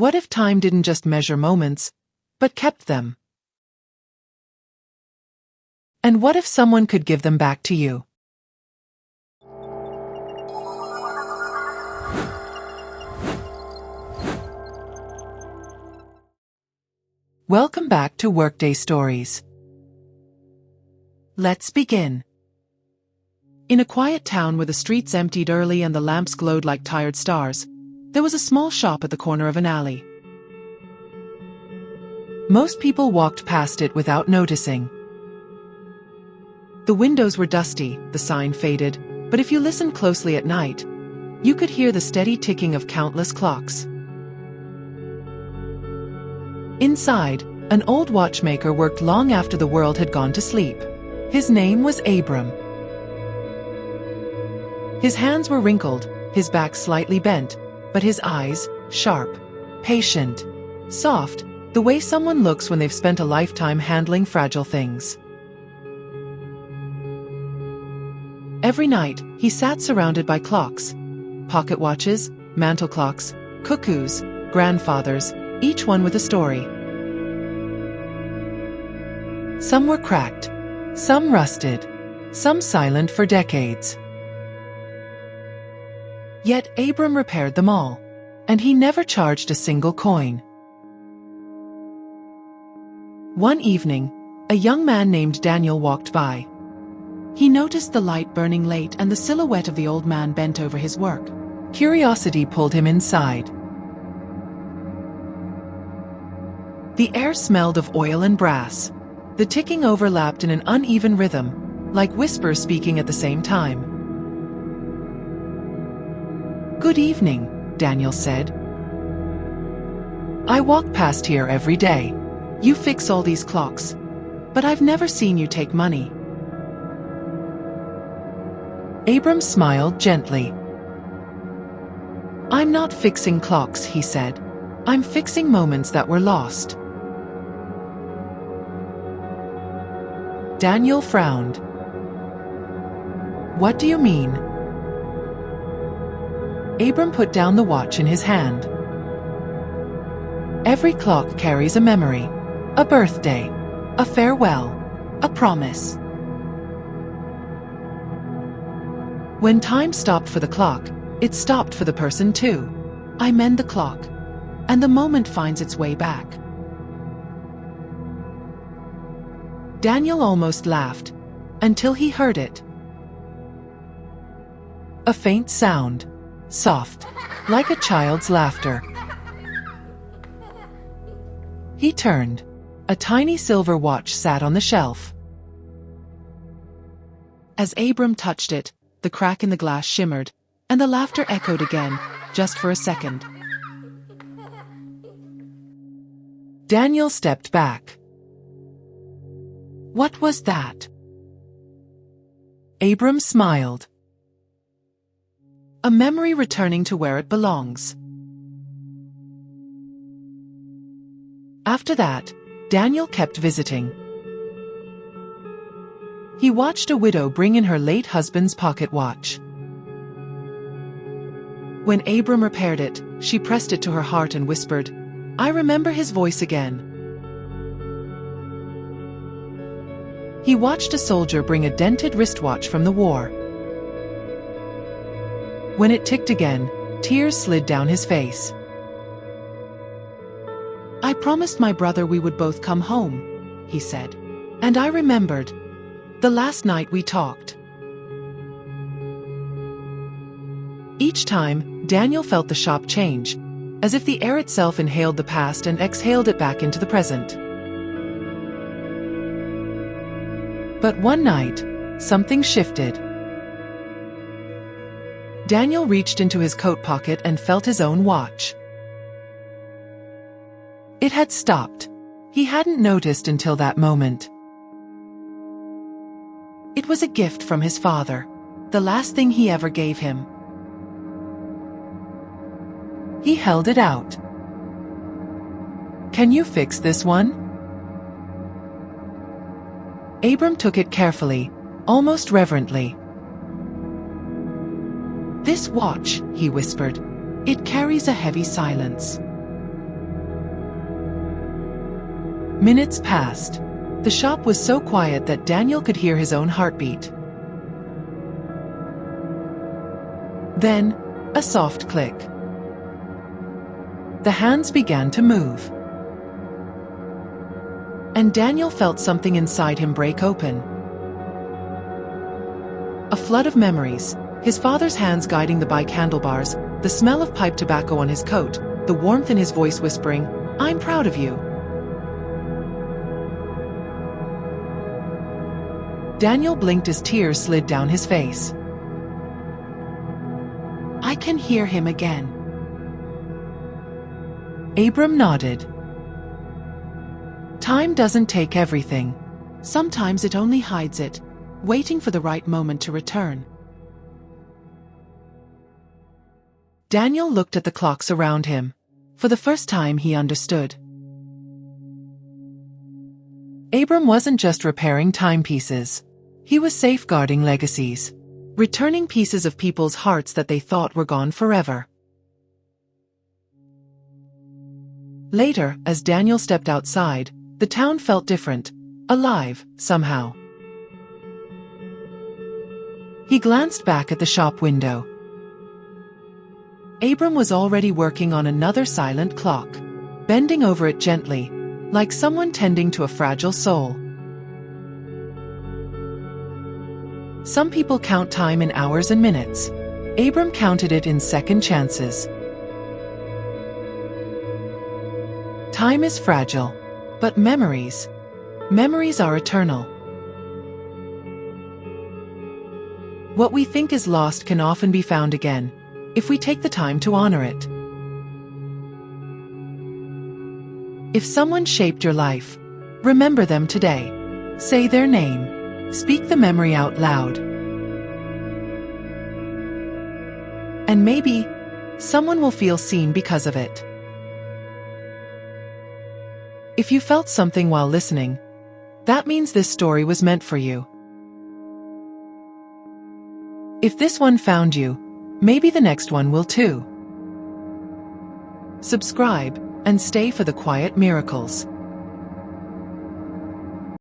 What if time didn't just measure moments, but kept them? And what if someone could give them back to you? Welcome back to Workday Stories. Let's begin. In a quiet town where the streets emptied early and the lamps glowed like tired stars, there was a small shop at the corner of an alley. Most people walked past it without noticing. The windows were dusty, the sign faded, but if you listened closely at night, you could hear the steady ticking of countless clocks. Inside, an old watchmaker worked long after the world had gone to sleep. His name was Abram. His hands were wrinkled, his back slightly bent, but his eyes, sharp, patient, soft, the way someone looks when they've spent a lifetime handling fragile things. Every night, he sat surrounded by clocks, pocket watches, mantle clocks, cuckoos, grandfathers, each one with a story. Some were cracked, some rusted, some silent for decades. Yet Abram repaired them all, and he never charged a single coin. One evening, a young man named Daniel walked by. He noticed the light burning late and the silhouette of the old man bent over his work. Curiosity pulled him inside. The air smelled of oil and brass. The ticking overlapped in an uneven rhythm, like whispers speaking at the same time. "Good evening," Daniel said. "I walk past here every day. You fix all these clocks, but I've never seen you take money." Abram smiled gently. "I'm not fixing clocks," he said. "I'm fixing moments that were lost." Daniel frowned. "What do you mean?" Abram put down the watch in his hand. "Every clock carries a memory, a birthday, a farewell, a promise. When time stopped for the clock, it stopped for the person too. I mend the clock, and the moment finds its way back." Daniel almost laughed, until he heard it. A faint sound, soft, like a child's laughter. He turned. A tiny silver watch sat on the shelf. As Abram touched it, the crack in the glass shimmered, and the laughter echoed again, just for a second. Daniel stepped back. "What was that?" Abram smiled. "A memory returning to where it belongs." After that, Daniel kept visiting. He watched a widow bring in her late husband's pocket watch. When Abram repaired it, she pressed it to her heart and whispered, "I remember his voice again." He watched a soldier bring a dented wristwatch from the war. When it ticked again, tears slid down his face. "I promised my brother we would both come home," he said. "And I remembered the last night we talked." Each time, Daniel felt the shop change, as if the air itself inhaled the past and exhaled it back into the present. But one night, something shifted. Daniel reached into his coat pocket and felt his own watch. It had stopped. He hadn't noticed until that moment. It was a gift from his father, the last thing he ever gave him. He held it out. "Can you fix this one?" Abram took it carefully, almost reverently. "This watch," he whispered, "it carries a heavy silence. Minutes passed. The shop was so quiet that Daniel could hear his own heartbeat. Then, a soft click. The hands began to move. And Daniel felt something inside him break open. A flood of memories. His father's hands guiding the bike handlebars, the smell of pipe tobacco on his coat, the warmth in his voice whispering, "I'm proud of you." Daniel blinked as tears slid down his face. "I can hear him again." Abram nodded. Time doesn't take everything. Sometimes it only hides it, waiting for the right moment to return. Daniel looked at the clocks around him. For the first time he understood. Abram wasn't just repairing timepieces. He was safeguarding legacies. Returning pieces of people's hearts that they thought were gone forever. Later, as Daniel stepped outside, the town felt different, alive, somehow. He glanced back at the shop window. Abram was already working on another silent clock, bending over it gently, like someone tending to a fragile soul. Some people count time in hours and minutes. Abram counted it in second chances. Time is fragile, but memories are eternal. What we think is lost can often be found again, if we take the time to honor it. If someone shaped your life, remember them today. Say their name. Speak the memory out loud. And maybe, someone will feel seen because of it. If you felt something while listening, that means this story was meant for you. If this one found you, maybe the next one will too. Subscribe, and stay for the quiet miracles.